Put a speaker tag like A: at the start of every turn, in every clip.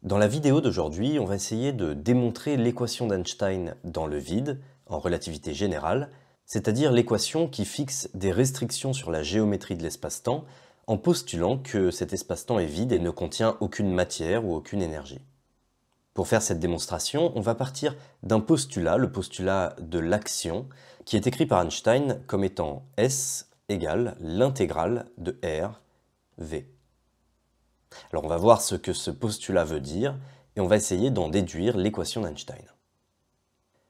A: Dans la vidéo d'aujourd'hui, on va essayer de démontrer l'équation d'Einstein dans le vide, en relativité générale, c'est-à-dire l'équation qui fixe des restrictions sur la géométrie de l'espace-temps en postulant que cet espace-temps est vide et ne contient aucune matière ou aucune énergie. Pour faire cette démonstration, on va partir d'un postulat, le postulat de l'action, qui est écrit par Einstein comme étant S égale l'intégrale de R, V. Alors on va voir ce que ce postulat veut dire et on va essayer d'en déduire l'équation d'Einstein.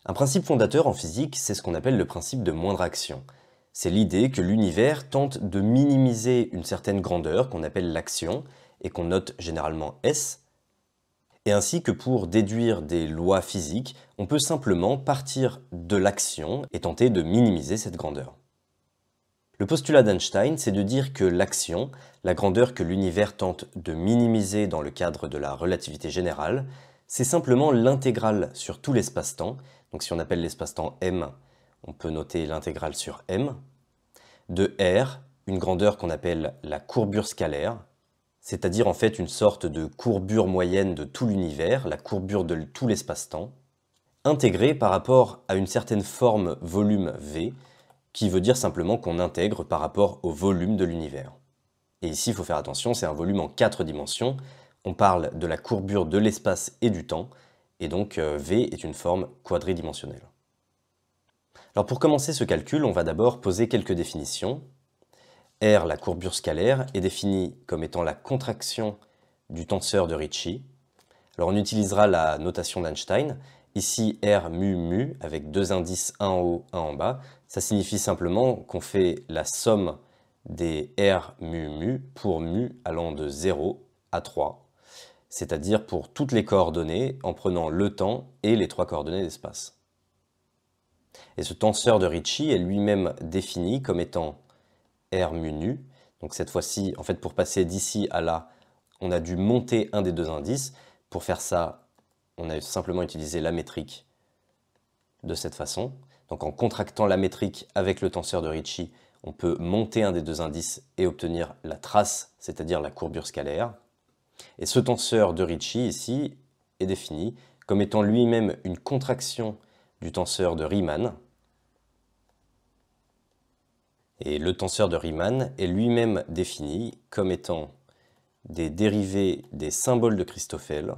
A: Un principe fondateur en physique, c'est ce qu'on appelle le principe de moindre action. C'est l'idée que l'univers tente de minimiser une certaine grandeur qu'on appelle l'action et qu'on note généralement S, et ainsi que pour déduire des lois physiques, on peut simplement partir de l'action et tenter de minimiser cette grandeur. Le postulat d'Einstein, c'est de dire que l'action, la grandeur que l'univers tente de minimiser dans le cadre de la relativité générale, c'est simplement l'intégrale sur tout l'espace-temps. Donc si on appelle l'espace-temps M, on peut noter l'intégrale sur M, de R, une grandeur qu'on appelle la courbure scalaire, c'est-à-dire en fait une sorte de courbure moyenne de tout l'univers, la courbure de tout l'espace-temps, intégrée par rapport à une certaine forme volume V, qui veut dire simplement qu'on intègre par rapport au volume de l'univers. Et ici, il faut faire attention, c'est un volume en 4 dimensions. On parle de la courbure de l'espace et du temps, et donc V est une forme quadridimensionnelle. Alors pour commencer ce calcul, on va d'abord poser quelques définitions. R, la courbure scalaire, est définie comme étant la contraction du tenseur de Ricci. Alors on utilisera la notation d'Einstein. Ici, R mu mu, avec deux indices, un en haut, un en bas. Ça signifie simplement qu'on fait la somme des R mu mu pour mu allant de 0 à 3, c'est-à-dire pour toutes les coordonnées en prenant le temps et les 3 coordonnées d'espace. Et ce tenseur de Ricci est lui-même défini comme étant R mu nu. Donc cette fois-ci, en fait, pour passer d'ici à là, on a dû monter un des deux indices. Pour faire ça, on a simplement utilisé la métrique de cette façon. Donc en contractant la métrique avec le tenseur de Ricci, on peut monter un des deux indices et obtenir la trace, c'est-à-dire la courbure scalaire. Et ce tenseur de Ricci ici est défini comme étant lui-même une contraction du tenseur de Riemann. Et le tenseur de Riemann est lui-même défini comme étant des dérivés des symboles de Christoffel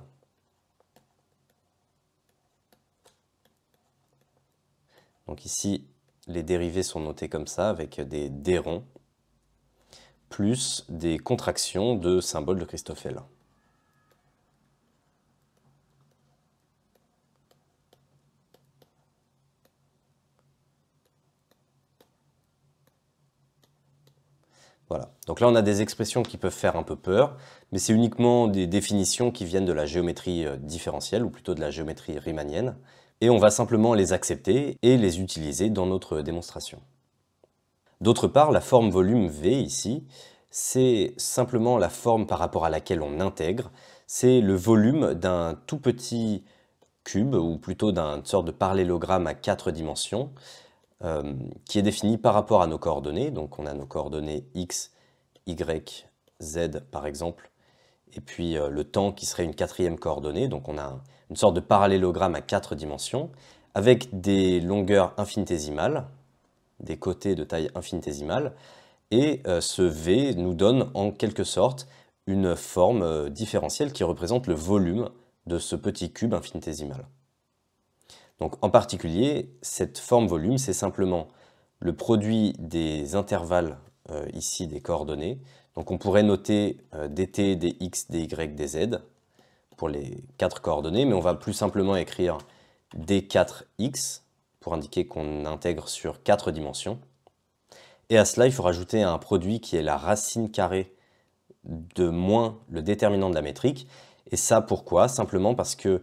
A: Donc ici, les dérivés sont notés comme ça, avec des d ronds, plus des contractions de symboles de Christoffel. Voilà. Donc là, on a des expressions qui peuvent faire un peu peur, mais c'est uniquement des définitions qui viennent de la géométrie différentielle, ou plutôt de la géométrie riemannienne, et on va simplement les accepter et les utiliser dans notre démonstration. D'autre part, la forme volume V ici, c'est simplement la forme par rapport à laquelle on intègre, c'est le volume d'un tout petit cube, ou plutôt d'une sorte de parallélogramme à 4 dimensions, qui est défini par rapport à nos coordonnées. Donc on a nos coordonnées x, y, z par exemple, et puis le temps qui serait une quatrième coordonnée. Donc on a une sorte de parallélogramme à 4 dimensions, avec des longueurs infinitésimales, des côtés de taille infinitésimale, et ce V nous donne en quelque sorte une forme différentielle qui représente le volume de ce petit cube infinitésimal. Donc en particulier, cette forme volume, c'est simplement le produit des intervalles ici des coordonnées. Donc on pourrait noter dt, dx, dy, dz pour les 4 coordonnées, mais on va plus simplement écrire d4x pour indiquer qu'on intègre sur 4 dimensions. Et à cela, il faut rajouter un produit qui est la racine carrée de moins le déterminant de la métrique. Et ça, pourquoi? Simplement parce que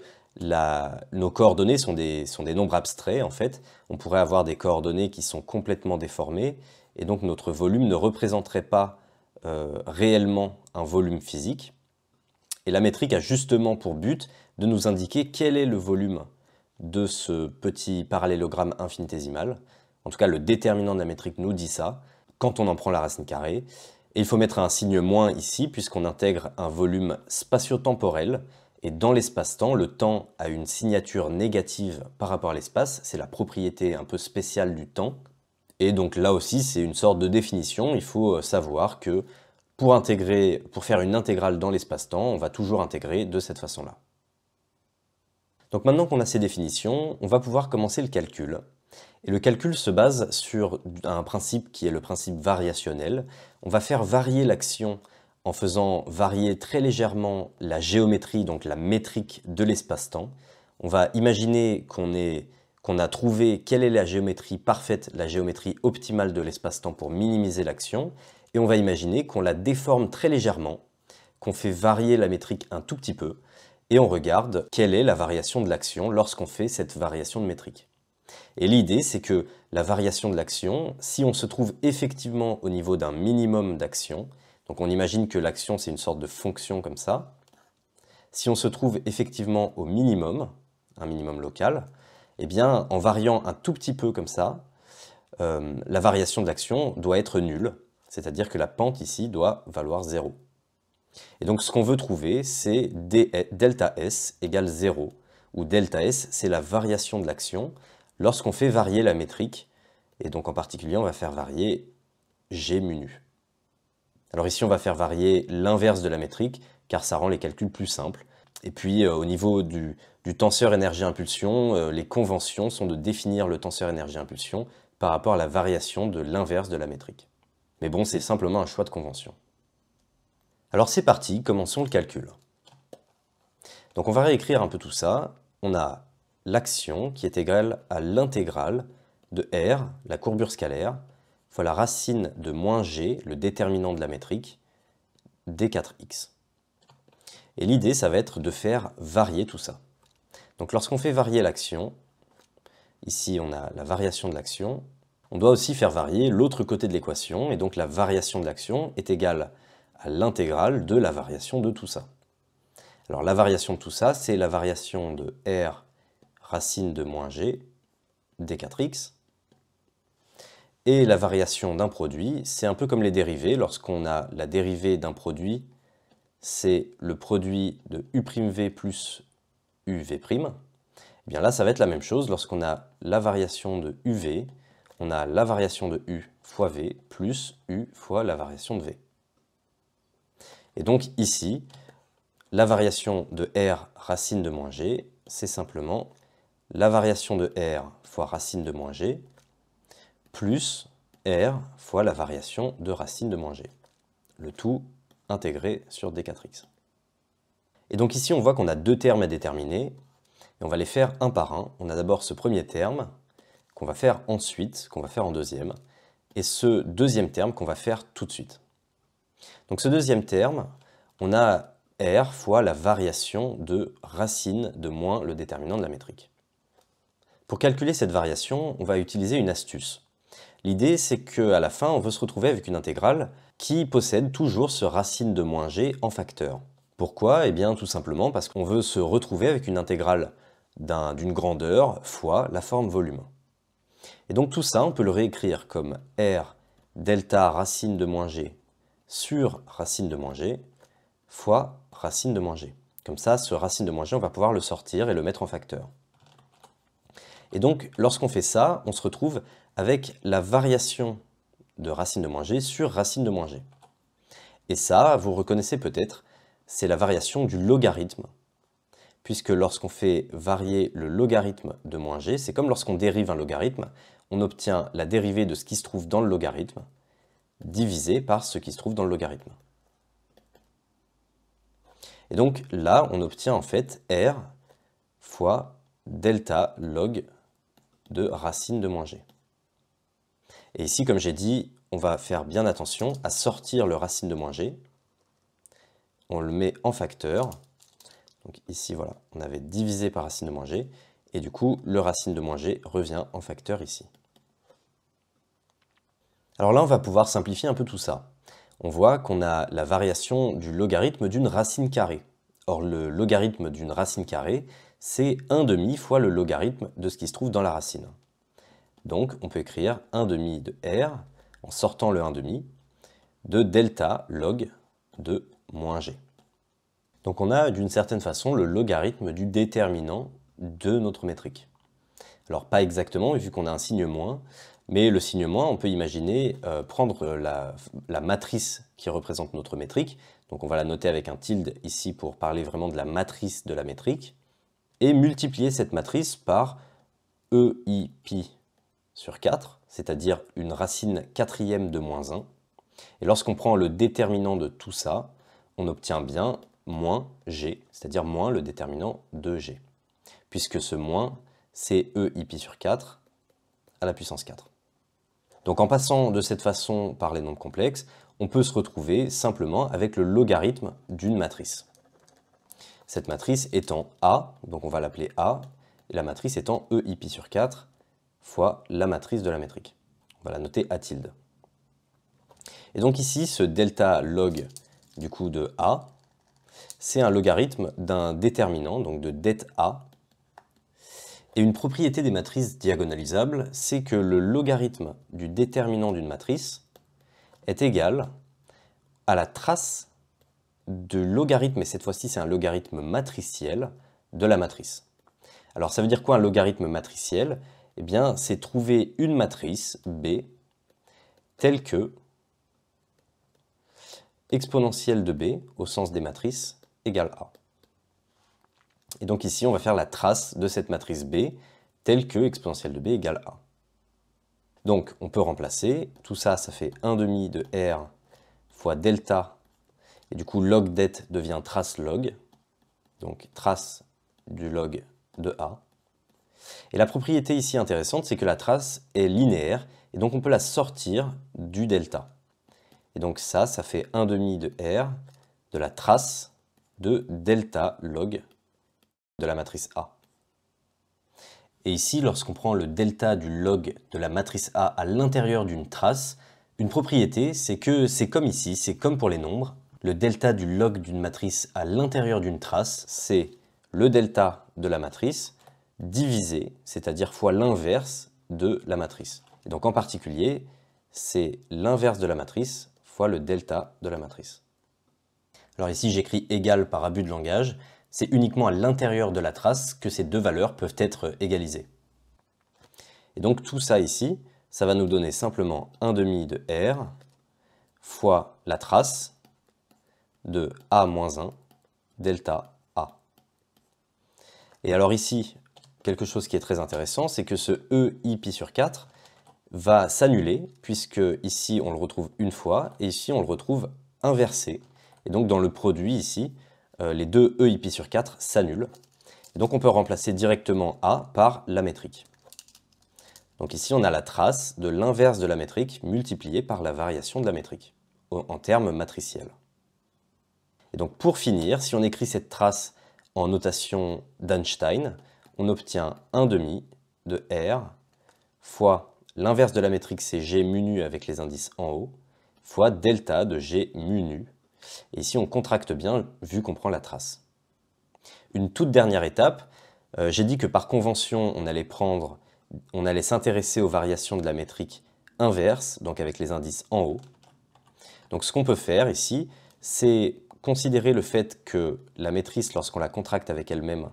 A: nos coordonnées sont des nombres abstraits, en fait. On pourrait avoir des coordonnées qui sont complètement déformées, et donc notre volume ne représenterait pas réellement un volume physique. Et la métrique a justement pour but de nous indiquer quel est le volume de ce petit parallélogramme infinitésimal. En tout cas, le déterminant de la métrique nous dit ça, quand on en prend la racine carrée. Et il faut mettre un signe moins ici, puisqu'on intègre un volume spatio-temporel, Et dans l'espace-temps, le temps a une signature négative par rapport à l'espace, c'est la propriété un peu spéciale du temps. Et donc là aussi, c'est une sorte de définition, il faut savoir que pour faire une intégrale dans l'espace-temps, on va toujours intégrer de cette façon-là. Donc maintenant qu'on a ces définitions, on va pouvoir commencer le calcul. Et le calcul se base sur un principe qui est le principe variationnel. On va faire varier l'action en faisant varier très légèrement la géométrie, donc la métrique de l'espace-temps. On va imaginer qu'on a trouvé quelle est la géométrie parfaite, la géométrie optimale de l'espace-temps pour minimiser l'action. Et on va imaginer qu'on la déforme très légèrement, qu'on fait varier la métrique un tout petit peu, et on regarde quelle est la variation de l'action lorsqu'on fait cette variation de métrique. Et l'idée, c'est que la variation de l'action, si on se trouve effectivement au niveau d'un minimum d'action, donc on imagine que l'action c'est une sorte de fonction comme ça, si on se trouve effectivement au minimum, un minimum local, eh bien en variant un tout petit peu comme ça, la variation de l'action doit être nulle, c'est-à-dire que la pente ici doit valoir 0. Et donc ce qu'on veut trouver, c'est delta S égale 0, où delta S c'est la variation de l'action lorsqu'on fait varier la métrique, et donc en particulier on va faire varier G mu nu. Alors ici on va faire varier l'inverse de la métrique, car ça rend les calculs plus simples. Et puis au niveau du tenseur énergie-impulsion, les conventions sont de définir le tenseur énergie-impulsion par rapport à la variation de l'inverse de la métrique. Mais bon, c'est simplement un choix de convention. Alors c'est parti, commençons le calcul. Donc on va réécrire un peu tout ça. On a l'action qui est égale à l'intégrale de R, la courbure scalaire, fois la racine de moins g, le déterminant de la métrique, d4x. Et l'idée, ça va être de faire varier tout ça. Donc lorsqu'on fait varier l'action, ici on a la variation de l'action, on doit aussi faire varier l'autre côté de l'équation, et donc la variation de l'action est égale à l'intégrale de la variation de tout ça. Alors la variation de tout ça, c'est la variation de R racine de moins g d4x. Et la variation d'un produit, c'est un peu comme les dérivés. Lorsqu'on a la dérivée d'un produit, c'est le produit de u'v plus uv'. Et bien là, ça va être la même chose. Lorsqu'on a la variation de uv, on a la variation de u fois v plus u fois la variation de v. Et donc ici, la variation de R racine de moins g, c'est simplement la variation de R fois racine de moins g plus R fois la variation de racine de moins g. Le tout intégré sur d4x. Et donc ici, on voit qu'on a deux termes à déterminer, et on va les faire un par un. On a d'abord ce premier terme, qu'on va faire ensuite, qu'on va faire en deuxième, et ce deuxième terme qu'on va faire tout de suite. Donc ce deuxième terme, on a R fois la variation de racine de moins le déterminant de la métrique. Pour calculer cette variation, on va utiliser une astuce. L'idée, c'est qu'à la fin, on veut se retrouver avec une intégrale qui possède toujours ce racine de moins g en facteur. Pourquoi? Eh bien, tout simplement parce qu'on veut se retrouver avec une intégrale d'une grandeur fois la forme volume. Et donc tout ça, on peut le réécrire comme R delta racine de moins g sur racine de moins g fois racine de moins g. Comme ça, ce racine de moins g, on va pouvoir le sortir et le mettre en facteur. Et donc, lorsqu'on fait ça, on se retrouve avec la variation de racine de moins g sur racine de moins g. Et ça, vous reconnaissez peut-être, c'est la variation du logarithme. Puisque lorsqu'on fait varier le logarithme de moins g, c'est comme lorsqu'on dérive un logarithme, on obtient la dérivée de ce qui se trouve dans le logarithme divisé par ce qui se trouve dans le logarithme. Et donc là, on obtient en fait R fois delta log de racine de moins g. Et ici, comme j'ai dit, on va faire bien attention à sortir le racine de moins g. On le met en facteur. Donc ici, voilà, on avait divisé par racine de moins g. Et du coup, le racine de moins g revient en facteur ici. Alors là, on va pouvoir simplifier un peu tout ça. On voit qu'on a la variation du logarithme d'une racine carrée. Or, le logarithme d'une racine carrée, c'est 1/2 fois le logarithme de ce qui se trouve dans la racine. Donc, on peut écrire 1/2 de R, en sortant le 1/2, de delta log de moins g. Donc on a d'une certaine façon le logarithme du déterminant de notre métrique. Alors pas exactement, vu qu'on a un signe moins, mais le signe moins, on peut imaginer prendre la matrice qui représente notre métrique, donc on va la noter avec un tilde ici pour parler vraiment de la matrice de la métrique, et multiplier cette matrice par EIpi sur 4, c'est-à-dire une racine quatrième de moins 1. Et lorsqu'on prend le déterminant de tout ça, on obtient bien moins g, c'est-à-dire moins le déterminant de g, puisque ce moins, c'est EIpi sur 4 à la puissance 4. Donc en passant de cette façon par les nombres complexes, on peut se retrouver simplement avec le logarithme d'une matrice. Cette matrice étant A, donc on va l'appeler A, et la matrice étant EIpi sur 4 fois la matrice de la métrique. On va la noter A tilde. Et donc ici, ce delta log du coup de A, c'est un logarithme d'un déterminant, donc de det A. Et une propriété des matrices diagonalisables, c'est que le logarithme du déterminant d'une matrice est égal à la trace de logarithme, et cette fois-ci c'est un logarithme matriciel, de la matrice. Alors ça veut dire quoi un logarithme matriciel? Eh bien c'est trouver une matrice B telle que exponentielle de B, au sens des matrices, égale A. Et donc ici, on va faire la trace de cette matrice B, telle que exponentielle de B égale A. Donc, on peut remplacer. Tout ça, ça fait 1 demi de R fois delta. Et du coup, log det devient trace log. Donc, trace du log de A. Et la propriété ici intéressante, c'est que la trace est linéaire. Et donc, on peut la sortir du delta. Et donc ça fait 1 demi de R de la trace de delta log de la matrice A. Et ici, lorsqu'on prend le delta du log de la matrice A à l'intérieur d'une trace, une propriété, c'est que c'est comme ici, c'est comme pour les nombres. Le delta du log d'une matrice à l'intérieur d'une trace, c'est le delta de la matrice divisé, c'est-à-dire fois l'inverse de la matrice. Et donc en particulier, c'est l'inverse de la matrice fois le delta de la matrice. Alors ici, j'écris égal par abus de langage. C'est uniquement à l'intérieur de la trace que ces deux valeurs peuvent être égalisées. Et donc tout ça ici, ça va nous donner simplement 1 demi de R fois la trace de A-1 delta A. Et alors ici, quelque chose qui est très intéressant, c'est que ce EIpi sur 4 va s'annuler, puisque ici on le retrouve une fois, et ici on le retrouve inversé. Et donc dans le produit ici, les deux EIpi sur 4 s'annulent. Et donc on peut remplacer directement A par la métrique. Donc ici on a la trace de l'inverse de la métrique multipliée par la variation de la métrique, en termes matriciels. Et donc pour finir, si on écrit cette trace en notation d'Einstein, on obtient 1 demi de R fois l'inverse de la métrique, c'est G mu nu avec les indices en haut, fois delta de G mu nu. Et ici, on contracte bien, vu qu'on prend la trace. Une toute dernière étape, j'ai dit que par convention, on allait s'intéresser aux variations de la métrique inverse, donc avec les indices en haut. Donc ce qu'on peut faire ici, c'est considérer le fait que la matrice, lorsqu'on la contracte avec elle-même,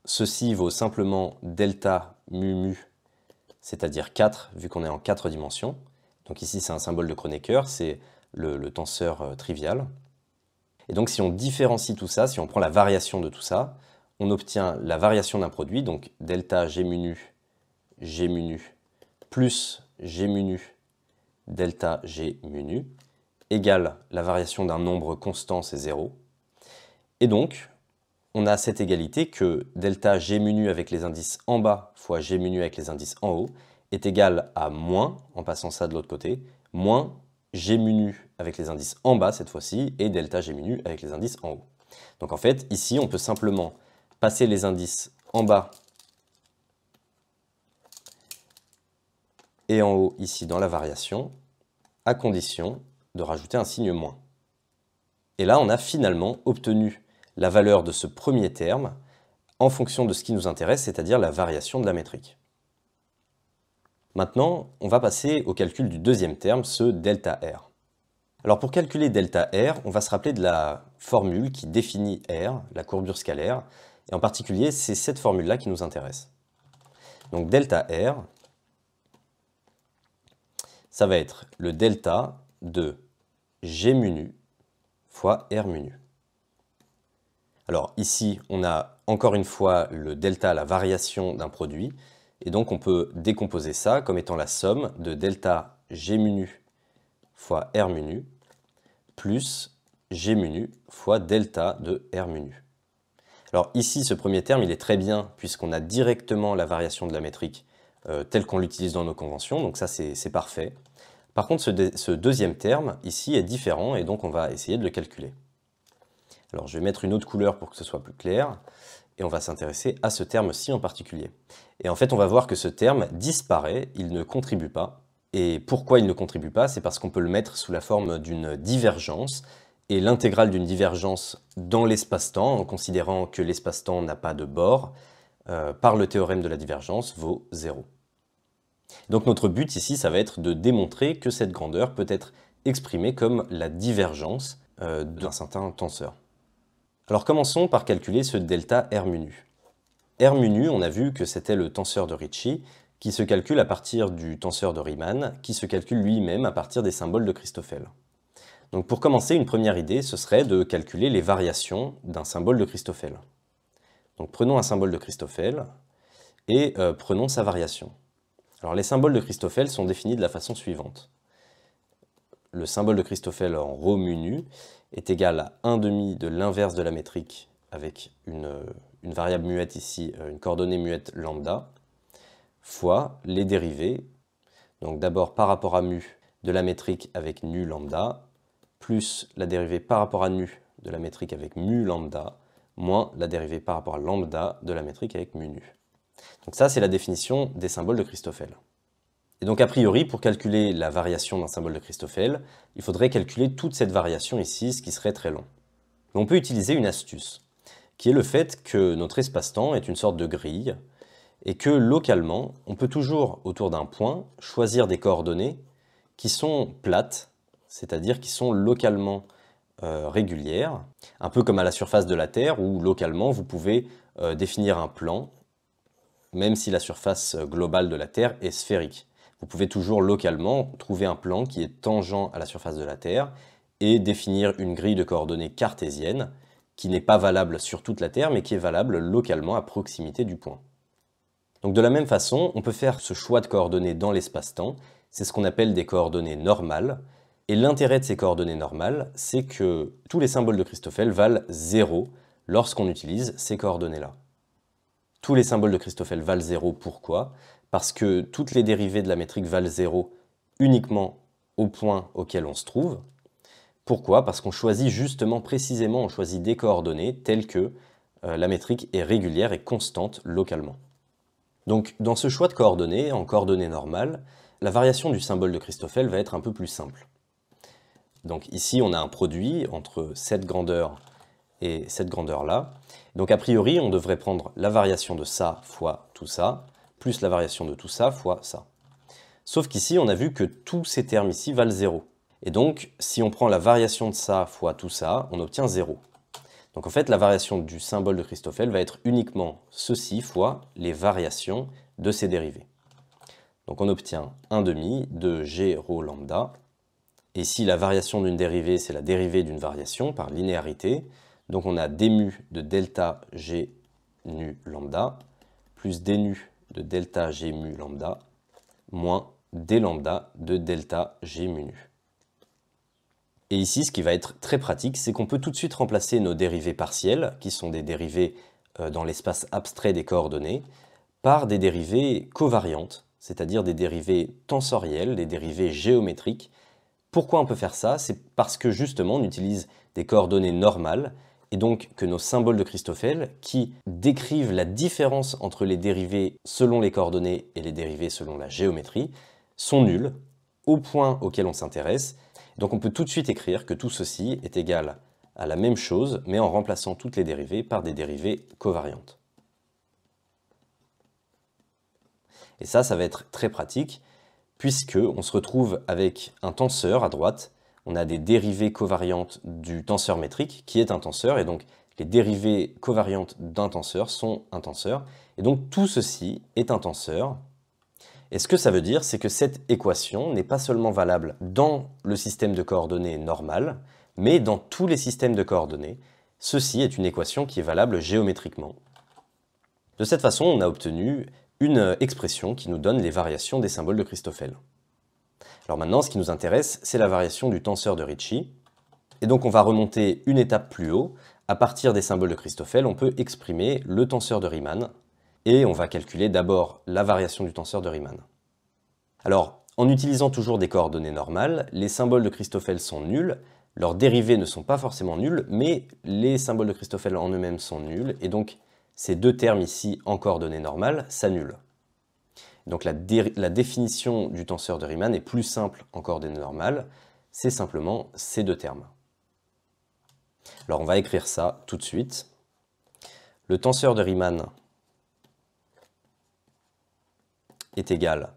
A: ceci vaut simplement delta mu mu, c'est-à-dire 4, vu qu'on est en 4 dimensions. Donc ici, c'est un symbole de Kronecker, c'est le tenseur trivial. Et donc si on différencie tout ça, si on prend la variation de tout ça, on obtient la variation d'un produit, donc delta G mu nu plus G mu nu delta G mu nu égale la variation d'un nombre constant, c'est 0. Et donc, on a cette égalité que delta G mu nu avec les indices en bas fois G mu nu avec les indices en haut est égal à moins, en passant ça de l'autre côté, moins G mu nu avec les indices en bas cette fois-ci, et delta G mu nu avec les indices en haut. Donc en fait, ici, on peut simplement passer les indices en bas et en haut ici dans la variation, à condition de rajouter un signe moins. Et là, on a finalement obtenu la valeur de ce premier terme en fonction de ce qui nous intéresse, c'est-à-dire la variation de la métrique. Maintenant, on va passer au calcul du deuxième terme, ce delta R. Alors pour calculer delta R, on va se rappeler de la formule qui définit R, la courbure scalaire, et en particulier, c'est cette formule-là qui nous intéresse. Donc delta R, ça va être le delta de G mu nu fois R mu nu. Alors ici, on a encore une fois le delta, la variation d'un produit, et donc on peut décomposer ça comme étant la somme de delta G mu nu fois R mu nu plus G mu nu fois delta de R mu nu. Alors ici, ce premier terme, il est très bien puisqu'on a directement la variation de la métrique telle qu'on l'utilise dans nos conventions, donc ça c'est parfait. Par contre, ce deuxième terme ici est différent et donc on va essayer de le calculer. Alors je vais mettre une autre couleur pour que ce soit plus clair et on va s'intéresser à ce terme-ci en particulier. Et en fait, on va voir que ce terme disparaît, il ne contribue pas. Et pourquoi il ne contribue pas? C'est parce qu'on peut le mettre sous la forme d'une divergence. Et l'intégrale d'une divergence dans l'espace-temps, en considérant que l'espace-temps n'a pas de bord, par le théorème de la divergence, vaut 0. Donc notre but ici, ça va être de démontrer que cette grandeur peut être exprimée comme la divergence d'un certain tenseur. Alors commençons par calculer ce delta R mu nu. R mu nu, on a vu que c'était le tenseur de Ricci, qui se calcule à partir du tenseur de Riemann, qui se calcule lui-même à partir des symboles de Christoffel. Donc pour commencer, une première idée, ce serait de calculer les variations d'un symbole de Christoffel. Donc prenons un symbole de Christoffel et prenons sa variation. Alors les symboles de Christoffel sont définis de la façon suivante. Le symbole de Christoffel en ρ mu nu est égal à 1/2 de l'inverse de la métrique avec une variable muette ici, une coordonnée muette lambda, fois les dérivés, donc d'abord par rapport à mu de la métrique avec nu lambda, plus la dérivée par rapport à nu de la métrique avec mu lambda, moins la dérivée par rapport à lambda de la métrique avec mu nu. Donc ça, c'est la définition des symboles de Christoffel. Et donc a priori, pour calculer la variation d'un symbole de Christoffel, il faudrait calculer toute cette variation ici, ce qui serait très long. Mais on peut utiliser une astuce, qui est le fait que notre espace-temps est une sorte de grille, et que localement, on peut toujours, autour d'un point, choisir des coordonnées qui sont plates, c'est-à-dire qui sont localement régulières, un peu comme à la surface de la Terre, où localement, vous pouvez définir un plan, même si la surface globale de la Terre est sphérique. Vous pouvez toujours localement trouver un plan qui est tangent à la surface de la Terre et définir une grille de coordonnées cartésienne qui n'est pas valable sur toute la Terre, mais qui est valable localement à proximité du point. Donc de la même façon, on peut faire ce choix de coordonnées dans l'espace-temps, c'est ce qu'on appelle des coordonnées normales, et l'intérêt de ces coordonnées normales, c'est que tous les symboles de Christoffel valent 0 lorsqu'on utilise ces coordonnées-là. Tous les symboles de Christoffel valent 0, pourquoi? Parce que toutes les dérivées de la métrique valent 0 uniquement au point auquel on se trouve. Pourquoi? Parce qu'on choisit justement, précisément, on choisit des coordonnées telles que la métrique est régulière et constante localement. Donc dans ce choix de coordonnées, en coordonnées normales, la variation du symbole de Christoffel va être un peu plus simple. Donc ici, on a un produit entre cette grandeur et cette grandeur-là. Donc a priori, on devrait prendre la variation de ça fois tout ça, plus la variation de tout ça fois ça. Sauf qu'ici, on a vu que tous ces termes ici valent 0. Et donc, si on prend la variation de ça fois tout ça, on obtient 0. Donc en fait, la variation du symbole de Christoffel va être uniquement ceci fois les variations de ces dérivées. Donc on obtient 1/2 de g rho lambda. Et ici, la variation d'une dérivée, c'est la dérivée d'une variation par linéarité. Donc on a d mu de delta g nu lambda plus d nu de delta g mu lambda moins d lambda de delta g mu nu. Et ici, ce qui va être très pratique, c'est qu'on peut tout de suite remplacer nos dérivées partielles, qui sont des dérivées dans l'espace abstrait des coordonnées, par des dérivées covariantes, c'est-à-dire des dérivées tensorielles, des dérivées géométriques. Pourquoi on peut faire ça? C'est parce que justement, on utilise des coordonnées normales, et donc que nos symboles de Christoffel, qui décrivent la différence entre les dérivées selon les coordonnées et les dérivées selon la géométrie, sont nuls au point auquel on s'intéresse. Donc on peut tout de suite écrire que tout ceci est égal à la même chose, mais en remplaçant toutes les dérivées par des dérivées covariantes. Et ça va être très pratique, puisqu'on se retrouve avec un tenseur à droite, on a des dérivées covariantes du tenseur métrique, qui est un tenseur, et donc les dérivées covariantes d'un tenseur sont un tenseur, et donc tout ceci est un tenseur. Et ce que ça veut dire, c'est que cette équation n'est pas seulement valable dans le système de coordonnées normal, mais dans tous les systèmes de coordonnées. Ceci est une équation qui est valable géométriquement. De cette façon, on a obtenu une expression qui nous donne les variations des symboles de Christoffel. Alors maintenant, ce qui nous intéresse, c'est la variation du tenseur de Ricci. Et donc on va remonter une étape plus haut. À partir des symboles de Christoffel, on peut exprimer le tenseur de Riemann. Et on va calculer d'abord la variation du tenseur de Riemann. Alors, en utilisant toujours des coordonnées normales, les symboles de Christoffel sont nuls, leurs dérivées ne sont pas forcément nulles, mais les symboles de Christoffel en eux-mêmes sont nuls, et donc ces deux termes ici en coordonnées normales s'annulent. Donc la définition du tenseur de Riemann est plus simple en coordonnées normales, c'est simplement ces deux termes. Alors on va écrire ça tout de suite. Le tenseur de Riemann est égal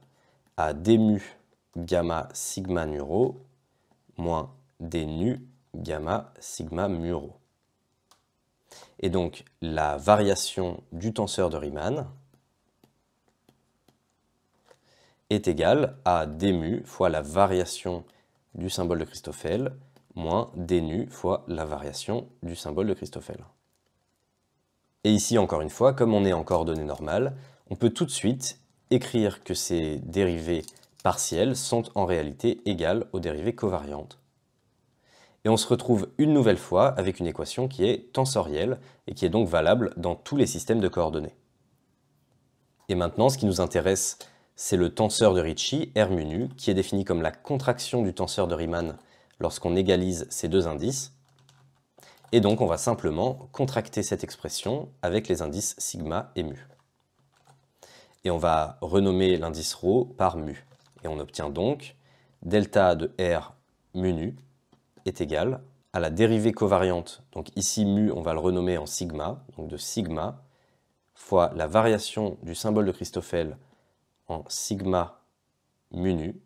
A: à d mu gamma sigma nu rho moins d nu gamma sigma mu rho. Et donc la variation du tenseur de Riemann est égale à d mu fois la variation du symbole de Christoffel moins d nu fois la variation du symbole de Christoffel. Et ici, encore une fois, comme on est en coordonnées normales, on peut tout de suite écrire que ces dérivées partielles sont en réalité égales aux dérivées covariantes. Et on se retrouve une nouvelle fois avec une équation qui est tensorielle et qui est donc valable dans tous les systèmes de coordonnées. Et maintenant, ce qui nous intéresse, c'est le tenseur de Ricci, R mu nu, qui est défini comme la contraction du tenseur de Riemann lorsqu'on égalise ces deux indices. Et donc, on va simplement contracter cette expression avec les indices sigma et mu. Et on va renommer l'indice ρ par mu. Et on obtient donc delta de R mu nu est égal à la dérivée covariante. Donc ici, mu, on va le renommer en sigma, donc de sigma, fois la variation du symbole de Christoffel en sigma mu nu,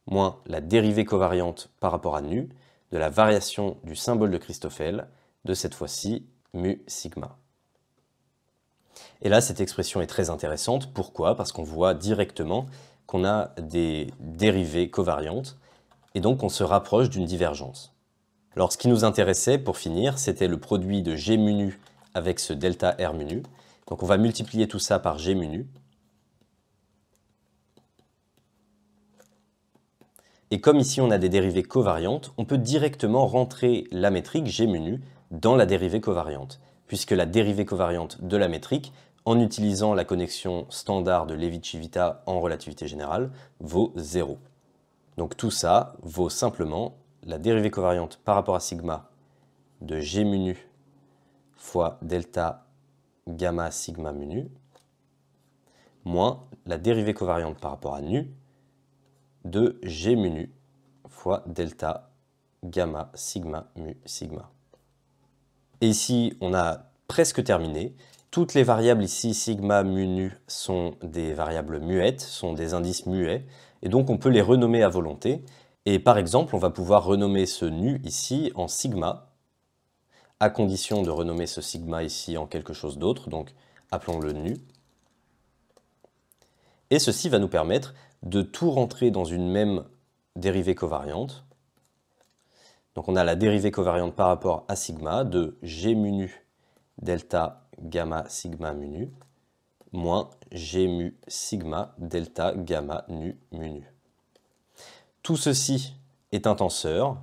A: moins la dérivée covariante par rapport à nu de la variation du symbole de Christoffel, de cette fois-ci mu sigma. Et là, cette expression est très intéressante. Pourquoi? Parce qu'on voit directement qu'on a des dérivées covariantes, et donc on se rapproche d'une divergence. Alors ce qui nous intéressait, pour finir, c'était le produit de G mu nu avec ce delta R mu nu. Donc on va multiplier tout ça par G mu nu. Et comme ici on a des dérivées covariantes, on peut directement rentrer la métrique G mu nu dans la dérivée covariante, puisque la dérivée covariante de la métrique, en utilisant la connexion standard de Levi-Civita en relativité générale, vaut 0. Donc tout ça vaut simplement la dérivée covariante par rapport à sigma de G mu nu fois delta gamma sigma mu nu, moins la dérivée covariante par rapport à nu de G mu nu fois delta gamma sigma mu sigma. Et ici, on a presque terminé. Toutes les variables ici, sigma, mu, nu, sont des variables muettes, sont des indices muets, et donc on peut les renommer à volonté. Et par exemple, on va pouvoir renommer ce nu ici en sigma, à condition de renommer ce sigma ici en quelque chose d'autre, donc appelons-le nu. Et ceci va nous permettre de tout rentrer dans une même dérivée covariante. Donc on a la dérivée covariante par rapport à sigma de G mu nu delta gamma sigma mu nu moins G mu sigma delta gamma nu mu nu. Tout ceci est un tenseur,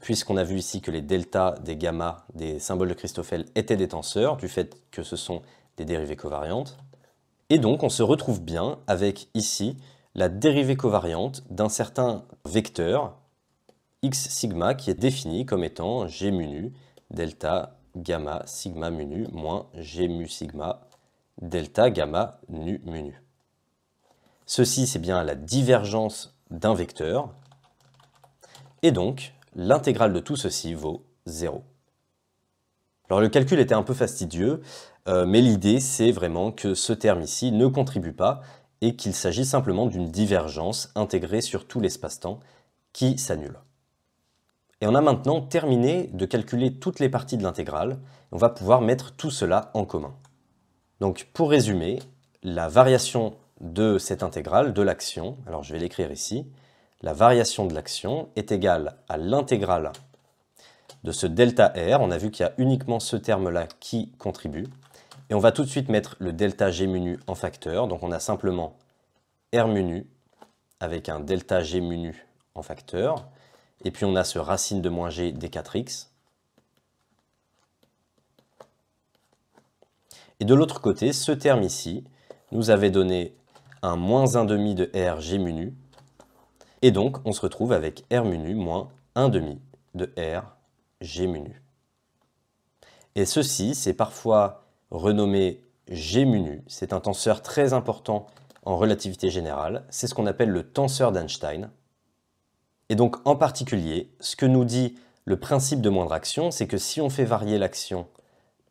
A: puisqu'on a vu ici que les deltas des gamma des symboles de Christoffel étaient des tenseurs, du fait que ce sont des dérivées covariantes. Et donc on se retrouve bien avec ici la dérivée covariante d'un certain vecteur x sigma qui est défini comme étant G mu nu delta gamma sigma mu nu moins G mu sigma delta gamma nu mu nu. Ceci, c'est bien la divergence d'un vecteur. Et donc, l'intégrale de tout ceci vaut 0. Alors le calcul était un peu fastidieux, mais l'idée c'est vraiment que ce terme ici ne contribue pas et qu'il s'agit simplement d'une divergence intégrée sur tout l'espace-temps qui s'annule. Et on a maintenant terminé de calculer toutes les parties de l'intégrale. On va pouvoir mettre tout cela en commun. Donc pour résumer, la variation de cette intégrale, de l'action, alors je vais l'écrire ici, la variation de l'action est égale à l'intégrale de ce delta R. On a vu qu'il y a uniquement ce terme-là qui contribue. Et on va tout de suite mettre le delta G mu nu en facteur. Donc on a simplement R mu nu avec un delta G mu nu en facteur. Et puis on a ce racine de moins G des 4x. Et de l'autre côté, ce terme ici nous avait donné un moins 1 demi de R G mu nu. Et donc on se retrouve avec R mu nu moins 1 demi de R G mu nu. Et ceci, c'est parfois renommé G mu nu. C'est un tenseur très important en relativité générale. C'est ce qu'on appelle le tenseur d'Einstein. Et donc, en particulier, ce que nous dit le principe de moindre action, c'est que si on fait varier l'action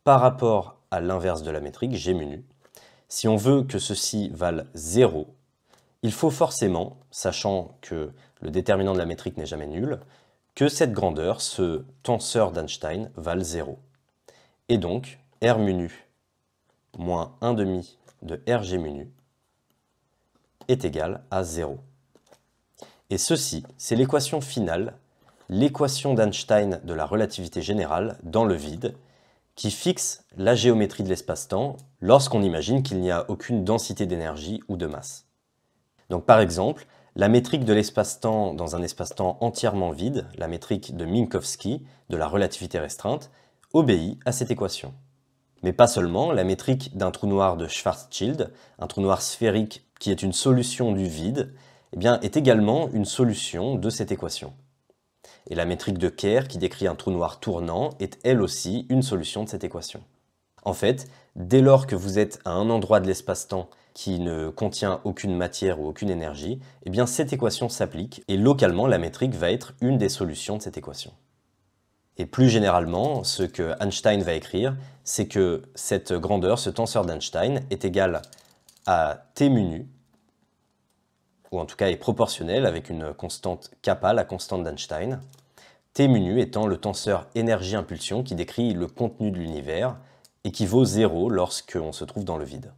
A: par rapport à l'inverse de la métrique, G mu nu, si on veut que ceci vale 0, il faut forcément, sachant que le déterminant de la métrique n'est jamais nul, que cette grandeur, ce tenseur d'Einstein, vale 0. Et donc, R mu nu moins 1 demi de RG mu nu est égal à 0. Et ceci, c'est l'équation finale, l'équation d'Einstein de la relativité générale dans le vide, qui fixe la géométrie de l'espace-temps lorsqu'on imagine qu'il n'y a aucune densité d'énergie ou de masse. Donc par exemple, la métrique de l'espace-temps dans un espace-temps entièrement vide, la métrique de Minkowski de la relativité restreinte, obéit à cette équation. Mais pas seulement, la métrique d'un trou noir de Schwarzschild, un trou noir sphérique qui est une solution du vide, eh bien, est également une solution de cette équation. Et la métrique de Kerr, qui décrit un trou noir tournant, est elle aussi une solution de cette équation. En fait, dès lors que vous êtes à un endroit de l'espace-temps qui ne contient aucune matière ou aucune énergie, eh bien cette équation s'applique et localement la métrique va être une des solutions de cette équation. Et plus généralement, ce que Einstein va écrire, c'est que cette grandeur, ce tenseur d'Einstein, est égal à T mu nu, ou en tout cas est proportionnel avec une constante kappa, la constante d'Einstein, T mu nu étant le tenseur énergie-impulsion qui décrit le contenu de l'univers et qui vaut 0 lorsqu'on se trouve dans le vide.